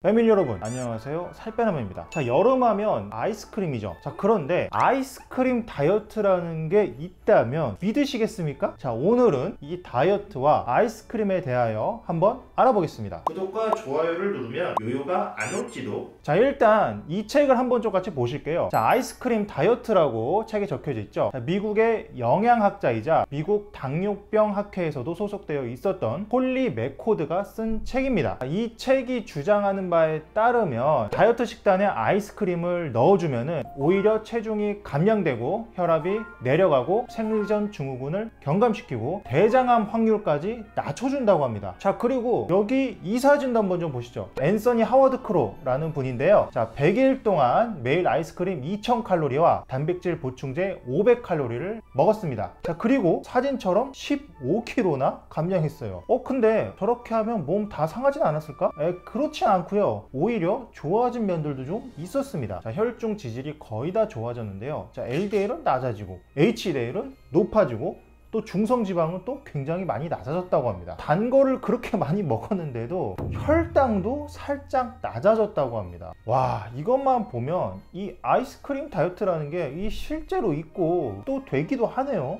패밀리 여러분 안녕하세요, 살빼남입니다. 자, 여름하면 아이스크림이죠. 자, 그런데 아이스크림 다이어트라는 게 있다면 믿으시겠습니까? 자, 오늘은 이 다이어트와 아이스크림에 대하여 한번 알아보겠습니다. 구독과 좋아요를 누르면 요요가 안 올지도. 자, 일단 이 책을 한번 좀 같이 보실게요. 자, 아이스크림 다이어트라고 책에 적혀져 있죠. 자, 미국의 영양학자이자 미국 당뇨병 학회에서도 소속되어 있었던 홀리 맥코드가 쓴 책입니다. 이 책이 주장하는 바에 따르면 다이어트 식단에 아이스크림을 넣어주면 오히려 체중이 감량되고 혈압이 내려가고 생리전 증후군을 경감시키고 대장암 확률까지 낮춰준다고 합니다. 자, 그리고 여기 이 사진도 한번 좀 보시죠. 앤서니 하워드 크로라는 분인데요. 자, 100일 동안 매일 아이스크림 2000칼로리와 단백질 보충제 500칼로리를 먹었습니다. 자, 그리고 사진처럼 15kg나 감량했어요. 근데 저렇게 하면 몸 다 상하진 않았을까? 그렇지 않고요. 오히려 좋아진 면들도 좀 있었습니다. 자, 혈중 지질이 거의 다 좋아졌는데요. 자, LDL은 낮아지고 HDL은 높아지고 또 중성지방은 또 굉장히 많이 낮아졌다고 합니다. 단 거를 그렇게 많이 먹었는데도 혈당도 살짝 낮아졌다고 합니다. 와, 이것만 보면 이 아이스크림 다이어트라는 게 이 실제로 있고 또 되기도 하네요.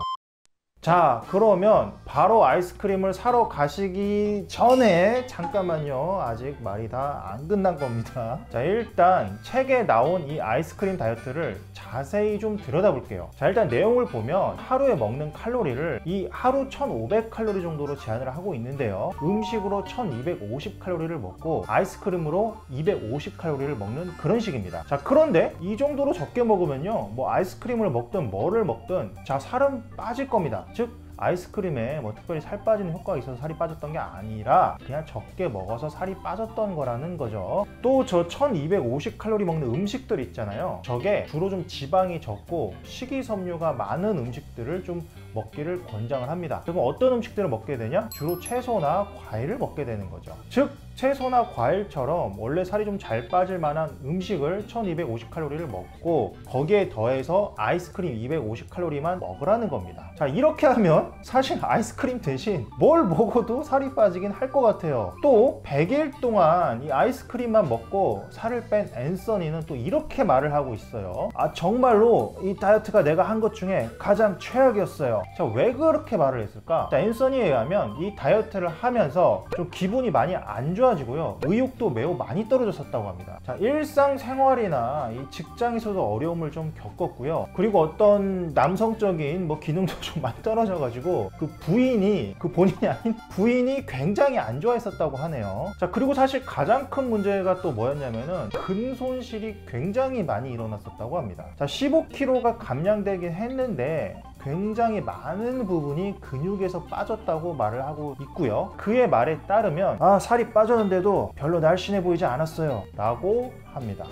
자, 그러면 바로 아이스크림을 사러 가시기 전에 잠깐만요, 아직 말이 다 안 끝난 겁니다. 자, 일단 책에 나온 이 아이스크림 다이어트를 자세히 좀 들여다볼게요. 자, 일단 내용을 보면 하루에 먹는 칼로리를 이 하루 1500칼로리 정도로 제한을 하고 있는데요, 음식으로 1250칼로리를 먹고 아이스크림으로 250칼로리를 먹는 그런 식입니다. 자, 그런데 이 정도로 적게 먹으면요, 뭐 아이스크림을 먹든 뭐를 먹든 자, 살은 빠질 겁니다. 즉 아이스크림에 뭐 특별히 살 빠지는 효과가 있어서 살이 빠졌던 게 아니라 그냥 적게 먹어서 살이 빠졌던 거라는 거죠. 또 저 1250칼로리 먹는 음식들 있잖아요, 저게 주로 좀 지방이 적고 식이섬유가 많은 음식들을 좀 먹기를 권장을 합니다. 그럼 어떤 음식들을 먹게 되냐? 주로 채소나 과일을 먹게 되는 거죠. 즉 채소나 과일처럼 원래 살이 좀 잘 빠질 만한 음식을 1250칼로리를 먹고 거기에 더해서 아이스크림 250칼로리만 먹으라는 겁니다. 자, 이렇게 하면 사실 아이스크림 대신 뭘 먹어도 살이 빠지긴 할 것 같아요. 또 100일 동안 이 아이스크림만 먹고 살을 뺀 앤서니는 또 이렇게 말을 하고 있어요. 정말로 이 다이어트가 내가 한 것 중에 가장 최악이었어요. 자, 왜 그렇게 말을 했을까? 자, 앤서니에 의하면 이 다이어트를 하면서 좀 기분이 많이 안 좋아지고요, 의욕도 매우 많이 떨어졌었다고 합니다. 자, 일상생활이나 이 직장에서도 어려움을 좀 겪었고요, 그리고 어떤 남성적인 뭐 기능도 좀 많이 떨어져가지고 그 부인이, 그 본인이 아닌 부인이 굉장히 안 좋아했었다고 하네요. 자, 그리고 사실 가장 큰 문제가 또 뭐였냐면은 근 손실이 굉장히 많이 일어났었다고 합니다. 자, 15kg가 감량되긴 했는데 굉장히 많은 부분이 근육에서 빠졌다고 말을 하고 있고요, 그의 말에 따르면 살이 빠졌는데도 별로 날씬해 보이지 않았어요 라고 합니다.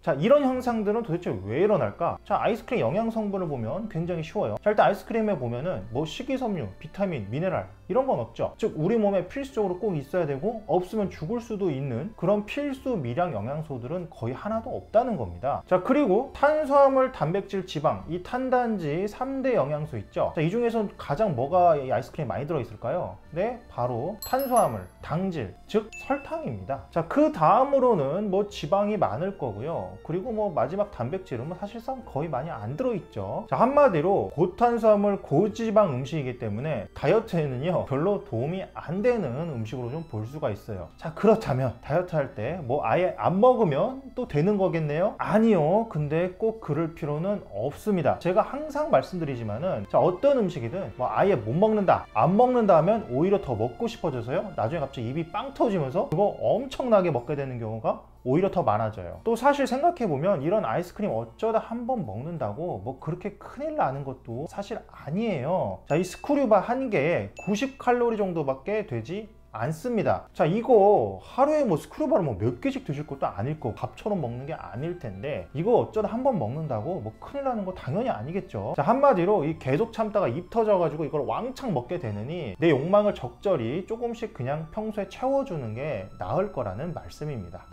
자, 이런 현상들은 도대체 왜 일어날까? 자, 아이스크림 영양 성분을 보면 굉장히 쉬워요. 자, 일단 아이스크림에 보면은 뭐 식이섬유, 비타민, 미네랄 이런 건 없죠. 즉 우리 몸에 필수적으로 꼭 있어야 되고 없으면 죽을 수도 있는 그런 필수 미량 영양소들은 거의 하나도 없다는 겁니다. 자, 그리고 탄수화물, 단백질, 지방, 이 탄단지 3대 영양소 있죠. 자, 이 중에서 가장 뭐가 이 아이스크림에 많이 들어있을까요? 네, 바로 탄수화물, 당질, 즉 설탕입니다. 자, 그 다음으로는 뭐 지방이 많을 거고요, 그리고 뭐 마지막 단백질은 뭐 사실상 거의 많이 안 들어있죠. 자, 한마디로 고탄수화물, 고지방 음식이기 때문에 다이어트에는요 별로 도움이 안 되는 음식으로 좀 볼 수가 있어요. 자, 그렇다면 다이어트 할 때 뭐 아예 안 먹으면 또 되는 거겠네요? 아니요, 근데 꼭 그럴 필요는 없습니다. 제가 항상 말씀드리지만은 자, 어떤 음식이든 뭐 아예 못 먹는다, 안 먹는다 하면 오히려 더 먹고 싶어져서요, 나중에 갑자기 입이 빵 터지면서 그거 엄청나게 먹게 되는 경우가 오히려 더 많아져요. 또 사실 생각해보면 이런 아이스크림 어쩌다 한 번 먹는다고 뭐 그렇게 큰일 나는 것도 사실 아니에요. 자, 이 스크류바 한 개에 90칼로리 정도밖에 되지 않습니다. 자, 이거 하루에 뭐 스크류바를 뭐 몇 개씩 드실 것도 아닐 거고 밥처럼 먹는 게 아닐 텐데 이거 어쩌다 한 번 먹는다고 뭐 큰일 나는 거 당연히 아니겠죠. 자, 한마디로 이 계속 참다가 입 터져 가지고 이걸 왕창 먹게 되느니 내 욕망을 적절히 조금씩 그냥 평소에 채워주는 게 나을 거라는 말씀입니다.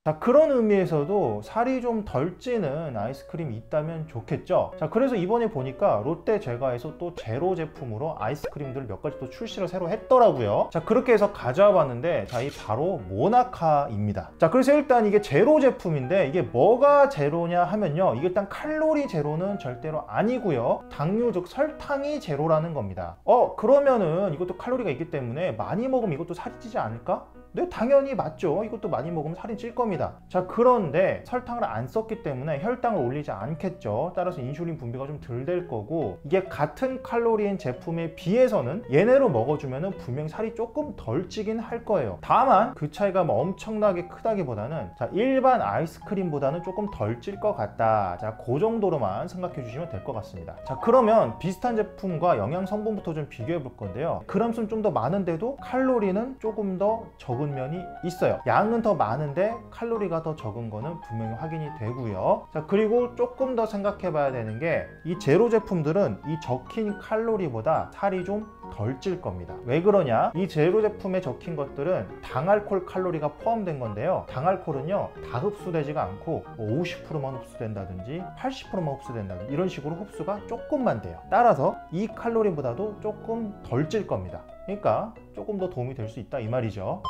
자, 그런 의미에서도 살이 좀 덜 찌는 아이스크림이 있다면 좋겠죠. 자, 그래서 이번에 보니까 롯데 제과에서 또 제로 제품으로 아이스크림들 몇 가지 또 출시를 새로 했더라고요. 자, 그렇게 해서 가져와 봤는데, 자, 이 바로 모나카입니다. 자, 그래서 일단 이게 제로 제품인데 이게 뭐가 제로냐 하면요, 이게 일단 칼로리 제로는 절대로 아니고요, 당류 즉 설탕이 제로라는 겁니다. 그러면은 이것도 칼로리가 있기 때문에 많이 먹으면 이것도 살이 찌지 않을까? 네, 당연히 맞죠. 이것도 많이 먹으면 살이 찔 겁니다. 자, 그런데 설탕을 안 썼기 때문에 혈당을 올리지 않겠죠. 따라서 인슐린 분비가 좀 덜 될 거고, 이게 같은 칼로리인 제품에 비해서는 얘네로 먹어주면 분명히 살이 조금 덜 찌긴 할 거예요. 다만 그 차이가 뭐 엄청나게 크다기보다는, 자, 일반 아이스크림보다는 조금 덜 찔 것 같다. 자, 그 정도로만 생각해 주시면 될 것 같습니다. 자, 그러면 비슷한 제품과 영양 성분부터 좀 비교해 볼 건데요. 그람수는 좀 더 많은데도 칼로리는 조금 더 적은 면이 있어요. 양은 더 많은데 칼로리가 더 적은 거는 분명히 확인이 되고요. 자, 그리고 조금 더 생각해 봐야 되는 게, 이 제로 제품들은 이 적힌 칼로리보다 살이 좀 덜 찔 겁니다. 왜 그러냐? 이 제로 제품에 적힌 것들은 당알콜 칼로리가 포함된 건데요, 당알콜은요 다 흡수되지가 않고 50%만 흡수된다든지 80%만 흡수된다든지 이런 식으로 흡수가 조금만 돼요. 따라서 이 칼로리보다도 조금 덜 찔 겁니다. 그러니까 조금 더 도움이 될 수 있다 이 말이죠.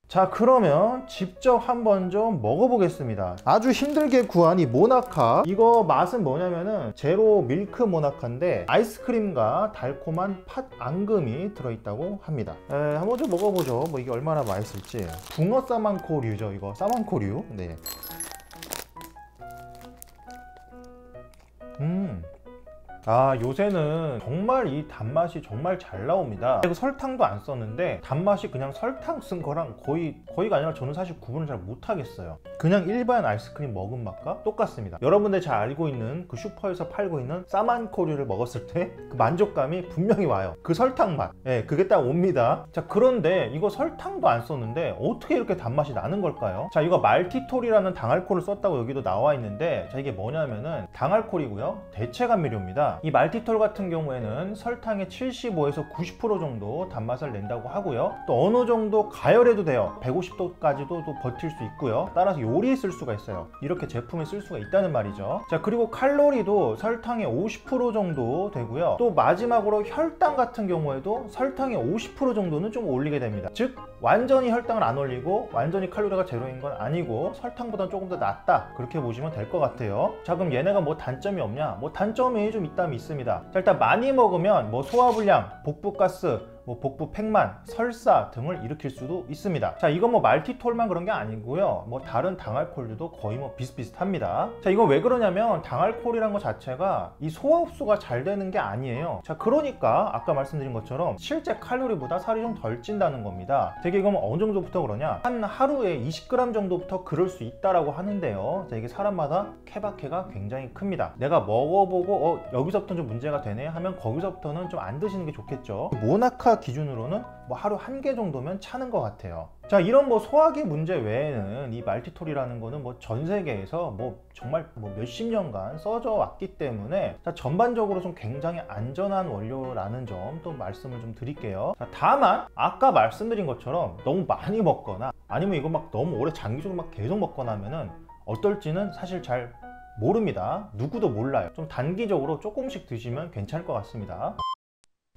자, 그러면 직접 한번 좀 먹어보겠습니다. 아주 힘들게 구한 이 모나카, 이거 맛은 뭐냐면은 제로 밀크 모나카인데 아이스크림과 달콤한 팥 앙금이 들어있다고 합니다. 한번 좀 먹어보죠. 뭐 이게 얼마나 맛있을지. 붕어 싸만코류죠, 이거. 싸만코류. 네. 요새는 정말 이 단맛이 정말 잘 나옵니다. 그리고 설탕도 안 썼는데 단맛이 그냥 설탕 쓴 거랑 거의가 아니라, 저는 사실 구분을 잘 못하겠어요. 그냥 일반 아이스크림 먹은 맛과 똑같습니다. 여러분들 잘 알고 있는 그 슈퍼에서 팔고 있는 싸만코류를 먹었을 때 그 만족감이 분명히 와요. 그 설탕 맛, 그게 딱 옵니다. 자, 그런데 이거 설탕도 안 썼는데 어떻게 이렇게 단맛이 나는 걸까요? 자, 이거 말티톨이라는 당알코올을 썼다고 여기도 나와 있는데, 자, 이게 뭐냐면은 당알코올이고요, 대체 감미료입니다. 이 말티톨 같은 경우에는 설탕의 75에서 90% 정도 단맛을 낸다고 하고요, 또 어느 정도 가열해도 돼요. 150도까지도 또 버틸 수 있고요. 따라서 요리에 쓸 수가 있어요. 이렇게 제품에 쓸 수가 있다는 말이죠. 자, 그리고 칼로리도 설탕의 50% 정도 되고요, 또 마지막으로 혈당 같은 경우에도 설탕의 50% 정도는 좀 올리게 됩니다. 즉 완전히 혈당을 안 올리고 완전히 칼로리가 제로인 건 아니고 설탕보다 조금 더 낫다, 그렇게 보시면 될 것 같아요. 자, 그럼 얘네가 뭐 단점이 없냐? 뭐 단점이 좀 있다면 있습니다. 자, 일단 많이 먹으면 뭐 소화불량, 복부가스, 뭐 복부 팽만, 설사 등을 일으킬 수도 있습니다. 자, 이건 뭐 말티톨만 그런 게 아니고요, 뭐 다른 당알코올들도 거의 뭐 비슷비슷합니다. 자, 이건 왜 그러냐면 당알코올이라는 것 자체가 이 소화 흡수가 잘 되는 게 아니에요. 자, 그러니까 아까 말씀드린 것처럼 실제 칼로리보다 살이 좀 덜 찐다는 겁니다. 되게 이건 어느 정도부터 그러냐, 한 하루에 20g 정도부터 그럴 수 있다라고 하는데요. 자, 이게 사람마다 케바케가 굉장히 큽니다. 내가 먹어보고 여기서부터 좀 문제가 되네 하면 거기서부터는 좀 안 드시는 게 좋겠죠. 모나카 기준으로는 뭐 하루 1개 정도면 차는 것 같아요. 자, 이런 뭐 소화기 문제 외에는 이 말티톨이라는 거는 뭐 전 세계에서 뭐 정말 뭐 몇십 년간 써져 왔기 때문에, 자, 전반적으로 좀 굉장히 안전한 원료라는 점 또 말씀을 좀 드릴게요. 자, 다만 아까 말씀드린 것처럼 너무 많이 먹거나 아니면 이거 막 너무 오래 장기적으로 막 계속 먹거나 하면은 어떨지는 사실 잘 모릅니다. 누구도 몰라요. 좀 단기적으로 조금씩 드시면 괜찮을 것 같습니다.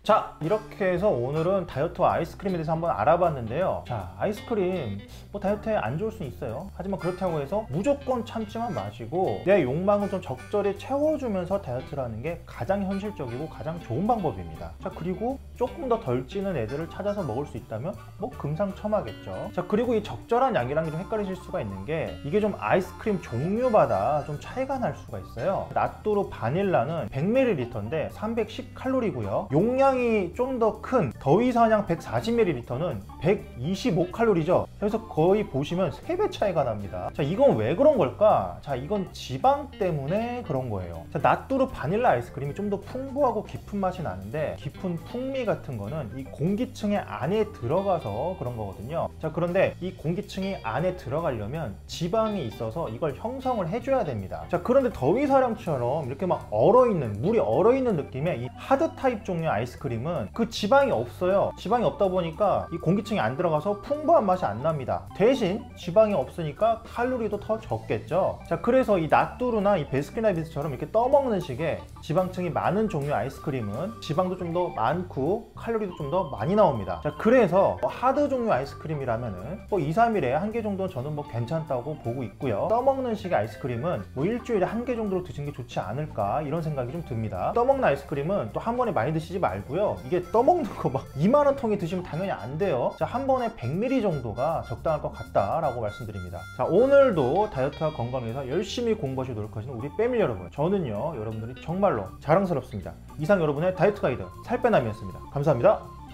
자, 이렇게 해서 오늘은 다이어트와 아이스크림에 대해서 한번 알아봤는데요. 자, 아이스크림 뭐 다이어트에 안 좋을 수는 있어요. 하지만 그렇다고 해서 무조건 참지만 마시고 내 욕망을 좀 적절히 채워주면서 다이어트를 하는 게 가장 현실적이고 가장 좋은 방법입니다. 자, 그리고 조금 더 덜 찌는 애들을 찾아서 먹을 수 있다면 뭐 금상첨화겠죠. 자, 그리고 이 적절한 양이랑 좀 헷갈리실 수가 있는 게, 이게 좀 아이스크림 종류마다 좀 차이가 날 수가 있어요. 나뚜루 바닐라는 100ml인데 310칼로리고요. 용량이 좀 더 큰 더위사냥 140ml는 125칼로리죠. 그래서 거의 보시면 3배 차이가 납니다. 자, 이건 왜 그런 걸까? 자, 이건 지방 때문에 그런 거예요. 자, 나뚜루 바닐라 아이스크림이 좀 더 풍부하고 깊은 맛이 나는데, 깊은 풍미 같은 거는 이 공기층의 안에 들어가서 그런 거거든요. 자, 그런데 이 공기층이 안에 들어가려면 지방이 있어서 이걸 형성을 해줘야 됩니다. 자, 그런데 더위사냥처럼 이렇게 막 얼어있는, 물이 얼어있는 느낌의 이 하드 타입 종류의 아이스크림 아이스크림은 그 지방이 없어요. 지방이 없다 보니까 이 공기층이 안 들어가서 풍부한 맛이 안 납니다. 대신 지방이 없으니까 칼로리도 더 적겠죠. 자, 그래서 이 나뚜루나 이 베스킨라빈스처럼 이렇게 떠먹는 식의 지방층이 많은 종류의 아이스크림은 지방도 좀 더 많고 칼로리도 좀 더 많이 나옵니다. 자, 그래서 하드 종류 아이스크림이라면은 2, 3일에 한 개 정도는 저는 괜찮다고 보고 있고요. 떠먹는 식의 아이스크림은 일주일에 한 개 정도로 드시는 게 좋지 않을까 이런 생각이 좀 듭니다. 떠먹는 아이스크림은 또 한 번에 많이 드시지 말고요. 이게 떠먹는 거 막 2만 원 통에 드시면 당연히 안 돼요. 자, 한 번에 100ml 정도가 적당할 것 같다라고 말씀드립니다. 자, 오늘도 다이어트와 건강을 위해서 열심히 공부하시고 노력하시는 우리 패밀리 여러분, 저는요 여러분들이 정말로 자랑스럽습니다. 이상 여러분의 다이어트 가이드 살빼남이었습니다. 감사합니다.